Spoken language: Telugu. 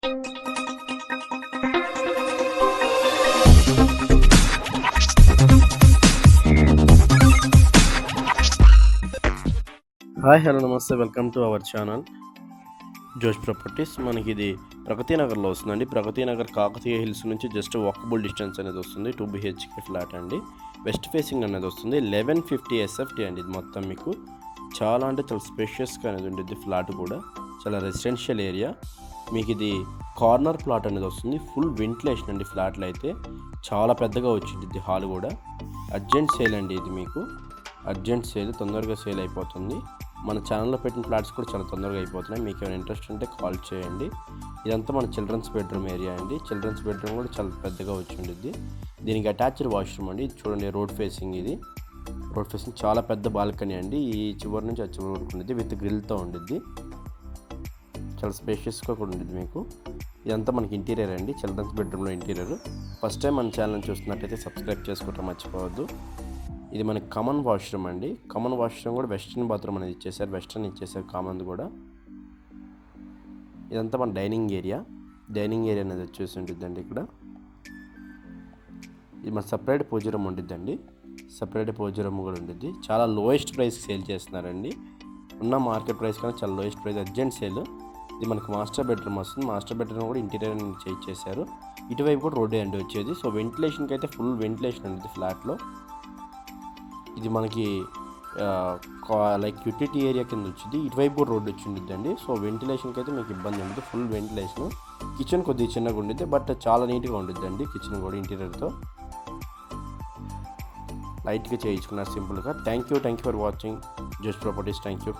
హాయ్ హలో నమస్తే, వెల్కమ్ టు అవర్ ఛానల్ జోష్ ప్రాపర్టీస్. మనకి ఇది ప్రగతి నగర్లో వస్తుందండి. ప్రగతి నగర్ కాకతీయ హిల్స్ నుంచి జస్ట్ వాకబుల్ డిస్టెన్స్ అనేది వస్తుంది. 2 BHK ఫ్లాట్ అండి. వెస్ట్ ఫేసింగ్ అనేది వస్తుంది. 1150 SFT అండి. ఇది మొత్తం మీకు చాలా అంటే చాలా స్పేషియస్గా అనేది ఉంటుంది. ఫ్లాట్ కూడా చాలా రెసిడెన్షియల్ ఏరియా. మీకు ఇది కార్నర్ ప్లాట్ అనేది వస్తుంది. ఫుల్ వెంటిలేషన్ అండి. ఫ్లాట్లో అయితే చాలా పెద్దగా వచ్చింది. హాల్ కూడా అర్జెంట్ సేల్ అండి. ఇది మీకు అర్జెంట్ సేల్, తొందరగా సేల్ అయిపోతుంది. మన ఛానల్లో పెట్టిన ఫ్లాట్స్ కూడా చాలా తొందరగా అయిపోతున్నాయి. మీకు ఏమైనా ఇంట్రెస్ట్ ఉంటే కాల్ చేయండి. ఇదంతా మన చిల్డ్రన్స్ బెడ్రూమ్ ఏరియా అండి. చిల్డ్రన్స్ బెడ్రూమ్ కూడా చాలా పెద్దగా వచ్చి ఉండిద్ది. దీనికి అటాచ్డ్ వాష్రూమ్ అండి. ఇది చూడండి, రోడ్ ఫేసింగ్. ఇది రోడ్ ఫేసింగ్ చాలా పెద్ద బాల్కనీ అండి. ఈ చివరి నుంచి ఆ చివరి వరకు ఉండిద్ది. విత్ గ్రిల్తో ఉండిద్ది. చాలా స్పేషియస్గా కూడా ఉండిద్ది మీకు. ఇదంతా మనకి ఇంటీరియర్ అండి. చిల్డ్రన్స్ బెడ్రూమ్లో ఇంటీరియర్. ఫస్ట్ టైం మన ఛానల్ చూస్తున్నట్టయితే సబ్స్క్రైబ్ చేసుకోవటం మర్చిపోవద్దు. ఇది మనకి కామన్ వాష్రూమ్ అండి. కామన్ వాష్రూమ్ కూడా వెస్ట్రన్ బాత్రూమ్ అనేది ఇచ్చేసారు. వెస్ట్రన్ ఇచ్చేసారు కామన్ కూడా. ఇదంతా మన డైనింగ్ ఏరియా. డైనింగ్ ఏరియా అనేది వచ్చేసి ఉంటుందండి. ఇక్కడ ఇది మన సపరేట్ పూజ రూమ్ ఉంటుందండి. సపరేట్ పూజ రూమ్ కూడా ఉంటుంది. చాలా లోయెస్ట్ ప్రైస్ సేల్ చేస్తున్నారండి. ఉన్న మార్కెట్ ప్రైస్ కన్నా చాలా లోయెస్ట్ ప్రైస్, అర్జెంట్ సేల్. ఇది మనకు మాస్టర్ బెడ్రూమ్ వస్తుంది. మాస్టర్ బెడ్రూమ్ కూడా ఇంటీరియర్ చేయించేశారు. ఇటువైపు కూడా రోడ్డే అండి వచ్చేది. సో వెంటిలేషన్కి అయితే ఫుల్ వెంటిలేషన్ ఉంటుంది ఫ్లాట్లో. ఇది మనకి లైక్ యూటిలిటీ ఏరియా కింద వచ్చింది. ఇటువైపు కూడా రోడ్డు వచ్చి ఉండిద్దండి. సో వెంటిలేషన్కి అయితే మీకు ఇబ్బంది ఉండదు. Full ventilation. కిచెన్ కొద్దిగా చిన్నగా ఉండిద్ది, బట్ చాలా నీట్గా ఉండిద్దండి. కిచెన్ కూడా ఇంటీరియర్తో లైట్గా చేయించుకున్నారు సింపుల్గా. థ్యాంక్ యూ ఫర్ వాచింగ్ జోష్ ప్రాపర్టీస్. Thank you.